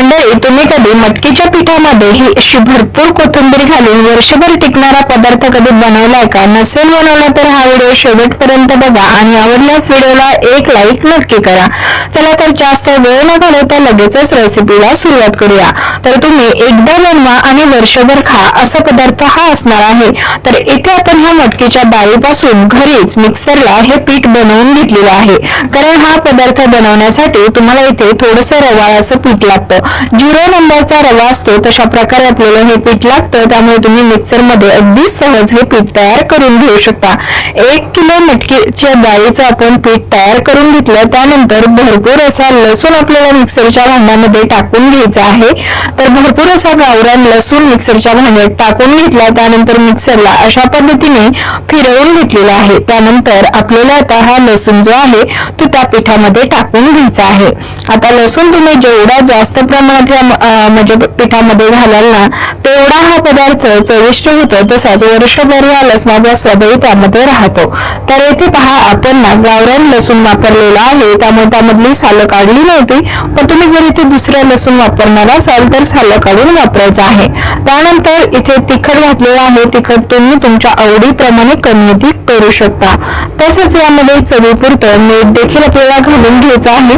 मंडळी, तुम्ही कधी मटकीच्या पिठामध्ये ही अशी भरपूर कोथिंबीर घालून वर्षभर टिकणारा पदार्थ कधी बनवलाय का? नसेल बनवला तर हा व्हिडिओ शेवटपर्यंत बघा आणि आवडल्यास व्हिडिओला एक लाईक नक्की करा. चला तर जास्त वेळ न घालवता लगेचच रेसिपीला सुरुवात करूया. तर तुम्ही एकदा बनवा आणि वर्षभर खा असा पदार्थ हा असणार आहे. तर इथे आपण ह्या मटकीच्या डाळीपासून घरीच मिक्सरला हे पीठ बनवून घेतलेलं आहे. कारण हा पदार्थ बनवण्यासाठी तुम्हाला इथे थोडंसं रवाळाचं पीठ लागतं. 0 नंबरचा रवा असतो तशा प्रकारे आपल्याला हे पीठ लागतं. त्यामुळे तुम्ही मिक्सर मध्ये अगदी सहज हे पीठ तयार करून घेऊ शकता. 1 किलो मटकीच्या डाळीचं आपण पीठ तयार करून घेतलं. त्यानंतर भरपूर असा लसूण आपल्याला मिक्सरच्या भांड्यामध्ये टाकून घ्यायचा आहे. तर भरपूर असा गावरान लसूण मिक्सरच्या भांड्यात टाकून घेतला. त्यानंतर मिक्सरला अशा पद्धतीने फिरवून घेतलेला आहे. त्यानंतर आपल्याला आता हा लसूण जो आहे तो त्या पिठामध्ये टाकून घ्यायचा आहे. आता लसूण तुम्ही जेवढा जास्त प्रमाणात म्हणजे पिठामध्ये घालाल ना तेवढा हा पदार्थ चविष्ट होतो. तसाच वर्षभर या लसणाचा स्वादही त्यामध्ये राहतो. तर इथे पहा आपण ना गावरान लसूण वापरलेला आहे. त्यामुळे त्यामधली सालं काढली नव्हती. पण तुम्ही जर इथे दुसरा लसूण वापरणार असाल तर सालं काढून वापरायचं आहे. त्यानंतर इथे तिखट घातलेलं आहे. तिखट तुम्ही तुमच्या आवडीप्रमाणे कमी अधिक करू शकता. तसंच यामध्ये चवीपुरतं मीठ देखील आपल्याला घालून घ्यायचं आहे.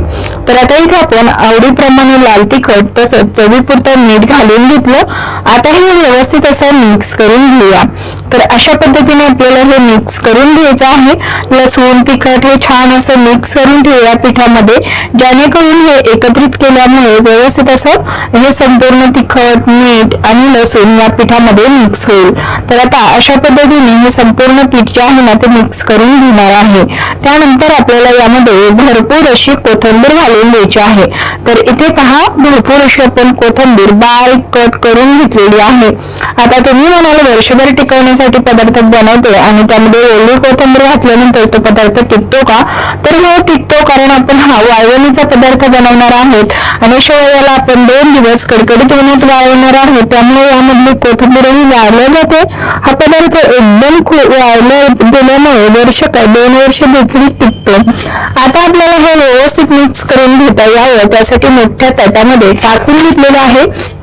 तर आता इथे आपण आवडीप्रमाणे लाल तिखट तसंच चवीपुरतं मीठ घालून घेतलं. आता हे व्यवस्थित असं मिक्स करून घेऊया. तर अशा पद्धतीने आपल्याला हे मिक्स करून घ्यायचं आहे. लसूण तिखट हे छान असं मिक्स करून ठेवूया पिठामध्ये, जेणेकरून हे एकत्रित केल्यामुळे व्यवस्थित असं हे संपूर्ण तिखट मीठ आणि लसूण या पिठामध्ये मिक्स होईल. तर आता अशा पद्धतीने हे संपूर्ण पीठ जे आहे ना ते मिक्स करून घेणार आहे. त्यानंतर आपल्याला यामध्ये भरपूर अशी कोथिंबीर घालून द्यायची आहे. तर इथे पहा भरपूर अशी आपण कोथिंबीर बारीक कट करून घेतलेली आहे. आता तुम्ही म्हणाल वर्षभर टिकवण्यासाठी पदार्थ बनवते आणि त्यामध्ये ओली कोथिंबीर घातल्यानंतर तो पदार्थ टिकतो का? तर हो टिकतो. कारण आपण हा वाळवणीचा पदार्थ बनवणार आहोत आणि शिवाय याला आपण 2 दिवस कडकडीत उन्हात वाळवणार आहोत. त्यामुळे यामधली कोथिंबीरही वाळल्या जाते. हा पदार्थ एकदम वाळल्या गेल्यामुळे 2 वर्ष देखील टिकतो. आता आपल्याला हे व्यवस्थित मिक्स करून घेता यावं त्यासाठी मोठ्या ताटामध्ये टाकून घेतलेलं आहे.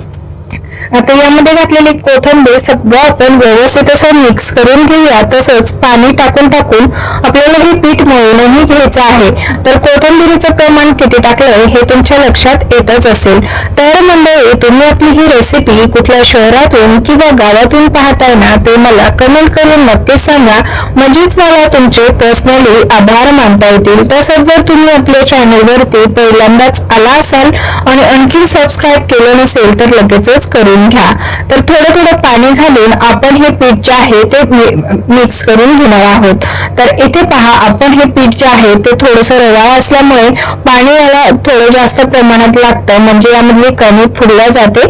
आता यामध्ये घातलेली कोथिंबीर सगळं आपण व्यवस्थित असं मिक्स करून घेऊया. तसंच पाणी टाकून आपल्याला हे पीठ मळूनही घ्यायचं आहे. तर कोथिंबीरीचं प्रमाण किती टाकलंय हे तुमच्या लक्षात येतच असेल. तर मंडळी, तुम्ही आपली ही रेसिपी कुठल्या शहरातून किंवा गावातून पाहताय ना ते मला कमेंट करून नक्कीच सांगा. म्हणजेच मला तुमचे पर्सनली आभार मानता येतील. तसंच जर तुम्ही आपल्या चॅनलवरती पहिल्यांदाच आला असाल आणि आणखी सबस्क्राईब केलं नसेल तर लगेचच करून घ्या. तर थोडं पाणी घालून आपण हे पीठ जे आहे ते मिक्स करून घेणार आहोत. तर इथे पहा आपण हे पीठ जे आहे ते थोडंसं रवाळ असल्यामुळे पाणी याला थोडं जास्त प्रमाणात लागतं. म्हणजे यामधली कमी फुलल्या जाते.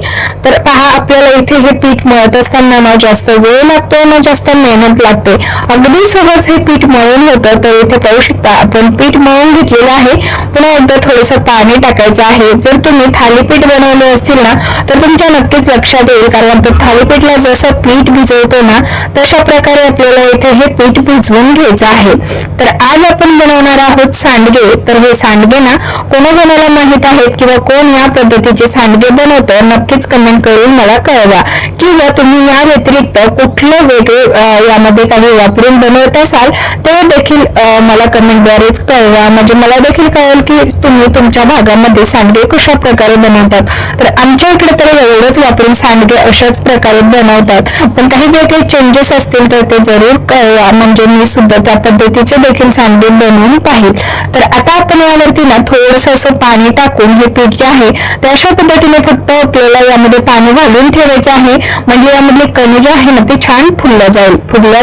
तर पहा आपल्याला इथे हे पीठ मळत असताना ना जास्त वेळ लागतो ना जास्त मेहनत लागते. अगदी सहज हे पीठ मळून होतं. तर इथे पाहू शकता आपण पीठ मळून घेतलेलं आहे. पुन्हा एकदा थोडंसं पाणी टाकायचं आहे. जर तुम्ही थालीपीठ बनवले असतील ना तर तुमच्या नक्कीच लक्षात येईल. कारण आपण थालीपीठला जसं पीठ भिजवतो ना तशा प्रकारे आपल्याला इथे हे पीठ भिजवून घ्यायचं आहे. तर आज आपण बनवणार आहोत सांडगे. तर हे सांडगे ना कोणाकोणाला माहित आहेत किंवा कोण या पद्धतीचे सांडगे बनवतं नक्कीच कमेंट करून मला कळवा. किंवा तुम्ही या व्यतिरिक्त कुठले वेगळे यामध्ये काही वापरून बनवत असाल ते देखील मला कमेंटद्वारेच कळवा. म्हणजे मला देखील कळेल की तुम्ही तुमच्या भागामध्ये सांडगे कशा प्रकारे बनवतात. तर आमच्या इकडे तर एवढंच वापरून सांडगे अशाच प्रकारे बनवतात. पण काही वेगळे चेंजेस असतील तर ते जरूर कळवा. म्हणजे मी सुद्धा त्या पद्धतीचे देखील सांडगे बनवून पाहिल. तर आता आपण यावरती ना थोडंसं असं पाणी टाकून हे पीठ जे आहे ते अशा पद्धतीने फक्त आपल्याला यामध्ये पाणी घालून ठेवायचं आहे. म्हणजे यामधले कणी जे आहे ना ते छान फुलल्या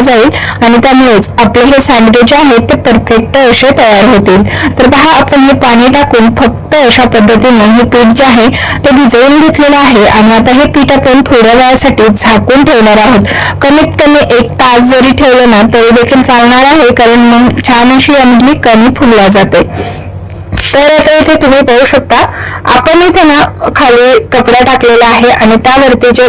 जाईल आणि त्यामुळेच आपले हे सांडगे जे आहेत ते परफेक्ट असे तयार होतील. तर पहा आपण हे पाणी टाकून फक्त अशा पद्धतीने हे पीठ जे आहे ते भिजवून घेतलेलं आहे. आणि आता हे पीठ आपण थोड्या वेळासाठी झाकून ठेवणार आहोत. कमीत कमी 1 तास जरी ठेवलं ना तरी देखील चालणार आहे. कारण मग छान अशी यामधली कणी फुलल्या जाते. तर आता इथे तुम्ही पाहू शकता आपण इथे ना खाली कपडा टाकलेला आहे आणि त्यावरती जे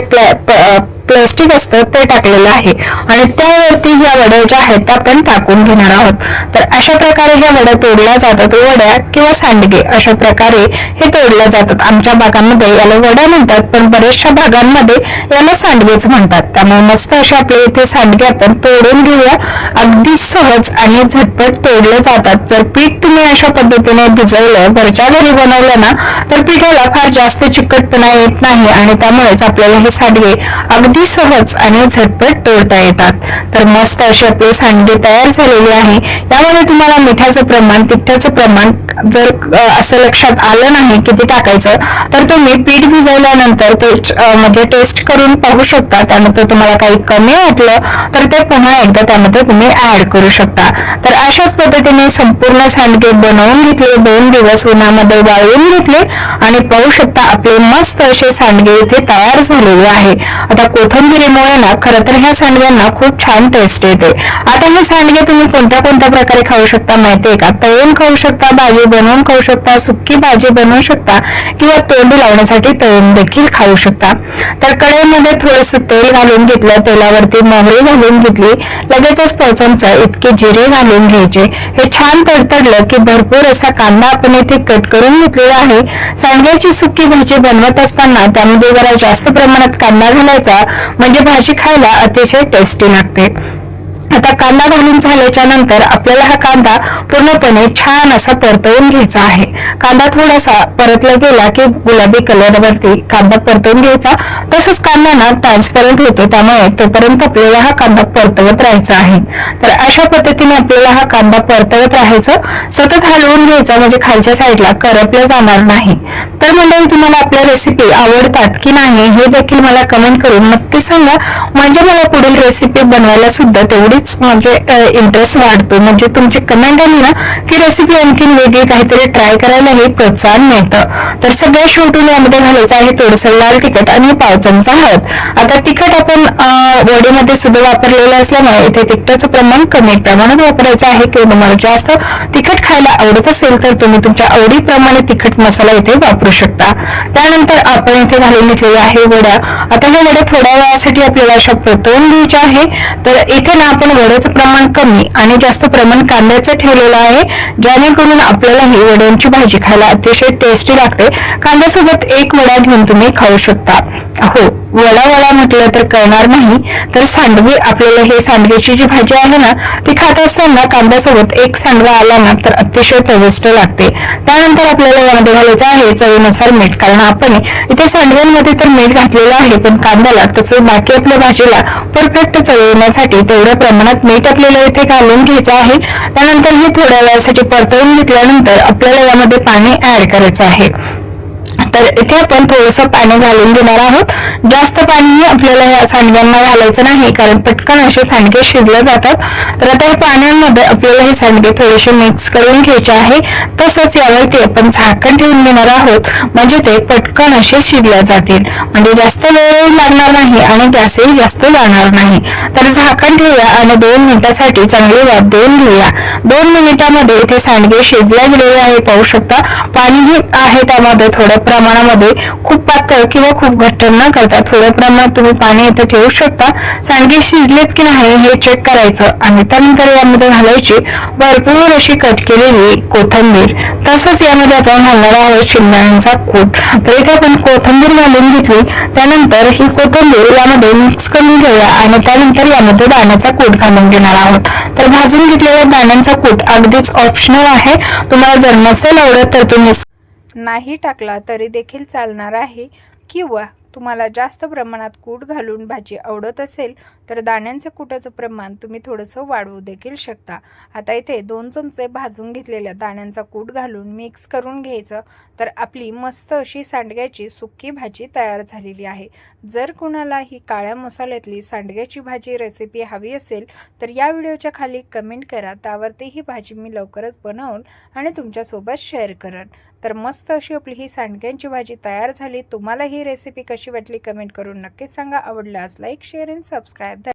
प्लास्टिक असतं ते टाकलेलं आहे आणि त्यावरती ह्या वड्या ज्या आहेत त्या आपण टाकून घेणार आहोत. तर अशा प्रकारे ह्या वड्या तोडल्या जातात. वड्या किंवा सांडगे अशा प्रकारे हे तोडल्या जातात. आमच्या भागामध्ये याला वड्या म्हणतात, पण बऱ्याचशा भागांमध्ये याला सांडगेच म्हणतात. त्यामुळे मस्त असे आपले इथे सांडगे आपण तोडून घेऊया. अगदी सहज आणि झटपट तोडले जातात. जर पीठ तुम्ही अशा पद्धतीने भिजवलं, घरच्या घरी बनवलं ना, तर पिठाला फार जास्त चिकटपणा येत नाही आणि त्यामुळेच आपल्याला हे सांडगे अगदी सहज आणि झटपट तोडता येतात. तर मस्त असे आपले सांडगे तयार झालेले आहे. यामध्ये तुम्हाला मिठाचं प्रमाण, तिखटाचं प्रमाण जर असं लक्षात आलं नाही किती टाकायचं, तर तुम्ही पीठ भिजवल्यानंतर ते म्हणजे टेस्ट करून पाहू शकता. त्यानंतर तुम्हाला काही कमी वाटलं तर ते पुन्हा एकदा त्यामध्ये तुम्ही ऍड करू शकता. तर अशाच पद्धतीने संपूर्ण सांडगे बनवून घेतले. 2 दिवस उन्हामध्ये वाळवून घेतले आणि पाहू शकता आपले मस्त असे सांडगे इथे तयार झालेले आहे. आता कोथिंबिरीमुळे ना खरं तर ह्या सांडग्यांना खूप छान टेस्ट येते. आता हे सांडगे तुम्ही कोणत्या कोणत्या प्रकारे खाऊ शकता माहितीये का? तळून खाऊ शकता, भाजी बनवून खाऊ शकता, सुक्की भाजी बनवू शकता किंवा तोंडी लावण्यासाठी तळून देखील खाऊ शकता. तर कढईमध्ये थोडस तेल घालून घेतलं, तेलावरती मोहरी घालून घेतली, लगेचच 1 चमचा इतके जिरे घालून घ्यायचे. हे छान तडतडलं की भरपूर असा कांदा आपण इथे कट करून घेतलेला आहे. सांडग्याची सुक्की भाजी बनवत असताना त्यामध्ये जरा जास्त प्रमाणात कांदा घालायचा, म्हणजे भाजी खायला अतिशय टेस्टी लागते. आता कांदा घालून झाल्याच्या नंतर आपल्याला हा कांदा पूर्णपणे छान असा परतवून घ्यायचा आहे. कांदा थोडासा परतला गेला की गुलाबी कलर वरती कांदा परतवून घ्यायचा. तसंच कांदा ना ट्रान्सपरंट होतो, त्यामुळे तोपर्यंत आपल्याला हा कांदा परतवत राहायचा आहे. तर अशा पद्धतीने आपल्याला हा कांदा परतवत राहायचं, सतत हलवून घ्यायचा, म्हणजे खालच्या साईडला करपलं जाणार नाही. तर मंडळी, तुम्हाला आपल्या रेसिपी आवडतात की नाही हे देखील मला कमेंट करून नक्की सांगा, म्हणजे मला पुढील रेसिपी बनवायला सुद्धा तेवढीच म्हणजे इंटरेस्ट वाढतो. म्हणजे तुमची कमेंट आली ना की रेसिपी आणखी वेगळी काहीतरी ट्राय करायला हे प्रोत्साहन मिळतं. तर सगळ्या शेवटून यामध्ये घालायचं आहे थोडंसं लाल तिखट आणि 1 चमचा हळद. आता तिखट आपण वडीमध्ये सुद्धा वापरलेलं असल्यामुळे इथे तिखटाचं प्रमाण कमी प्रमाणात वापरायचं आहे. किंवा तुम्हाला जास्त तिखट खायला आवडत असेल तर तुम्ही तुमच्या आवडीप्रमाणे तिखट मसाला इथे वापरू शकता. त्यानंतर आपण इथे घालून घेतलेल्या आहे वड्या. आता ह्या वड्या थोड्या वेळासाठी आपल्याला अशा परतवून घ्यायच्या आहे. तर इथे ना आपण वड्याचं प्रमाण कमी आणि जास्त प्रमाण कांद्याचं ठेवलेलं आहे, जेणेकरून आपल्याला ही वड्यांची भाजी खायला अतिशय टेस्टी लागते. कांद्यासोबत 1 वडा घेऊन तुम्ही खाऊ शकता. हो, वडा म्हटलं तर कळणार नाही. तर सांडगे, आपल्याला हे सांडग्याची जी भाजी आहे ना ती खात असताना कांद्यासोबत 1 सांडगा आला ना तर अतिशय चविष्ट लागते. त्यानंतर आपल्याला यामध्ये घालायचं आहे चवीनुसार मीठ, कारण आपण इथे सांडग्यांमध्ये तर मीठ घातलेलं आहे, पण कांद्याला तसं बाकी आपल्या भाजीला परफेक्ट चव येण्यासाठी तेवढ्या प्रमाणात मीठ आपल्याला इथे घालून घ्यायचं आहे. त्यानंतर हे थोड्या वेळासाठी परतवून घेतल्यानंतर आपल्याला यामध्ये पाणी ऍड करायचं आहे. तर इथे आपण थोडंसं पाणी घालून घेणार आहोत. जास्त पाणी आपल्याला या सांडग्यांना घालायचं नाही, कारण पटकन असे सांडगे शिजले जातात. तर आता या पाण्यामध्ये आपल्याला हे सांडगे थोडेसे मिक्स करून घ्यायचे आहे. तसंच यावरती आपण झाकण ठेवून घेणार आहोत, म्हणजे ते पटकन असे शिजले जातील. म्हणजे जास्त वेळ लागणार नाही आणि गॅसही जास्त जाणार नाही. तर झाकण ठेवूया आणि 2 मिनिटासाठी चांगली वाफ देऊन घेऊया. 2 मिनिटांमध्ये इथे सांडगे शिजले गेलेले आहे, पाहू शकता. पाणीही आहे त्यामध्ये थोड्या प्रमाणामध्ये, खूप पातळ किंवा खूप घट्ट न करता थोड्या प्रमाणात तुम्ही पाणी इथे ठेवू शकता. सांडगे शिजलेत की नाही हे चेक करायचं आणि त्यानंतर यामध्ये घालायची भरपूर अशी कट केलेली कोथिंबीर. तसंच यामध्ये आपण घालणार आहोत शेंगदाण्यांचा कूट. तर इथे आपण कोथिंबीर घालून घेतली. त्यानंतर ही कोथिंबीर यामध्ये मिक्स करून घेऊया आणि त्यानंतर यामध्ये दाण्याचा कूट घालून घेणार आहोत. तर भाजून घेतलेल्या दाण्याचा कूट अगदीच ऑप्शनल आहे. तुम्हाला जर नसेल आवडत तर तुम्ही नाही टाकला तरी देखील चालणार आहे, किंवा तुम्हाला जास्त प्रमाणात कूट घालून भाजी आवडत असेल तर दाण्यांचं कुटाचं प्रमाण तुम्ही थोडंसं वाढवू देखील शकता. आता इथे 2 चमचे भाजून घेतलेल्या दाण्यांचा कूट घालून मिक्स करून घ्यायचं. तर आपली मस्त अशी सांडग्याची सुक्की भाजी तयार झालेली आहे. जर कोणाला ही काळ्या मसाल्यातली सांडग्याची भाजी रेसिपी हवी असेल तर या व्हिडिओच्या खाली कमेंट करा, त्यावरती ही भाजी मी लवकरच बनवून आणि तुमच्यासोबत शेअर करेन. तर मस्त अशी आपली ही सांडग्यांची भाजी तयार झाली. तुम्हाला ही रेसिपी कशी वाटली कमेंट करून नक्कीच सांगा. आवडल्यास लाईक, शेअर आणि सबस्क्राईब.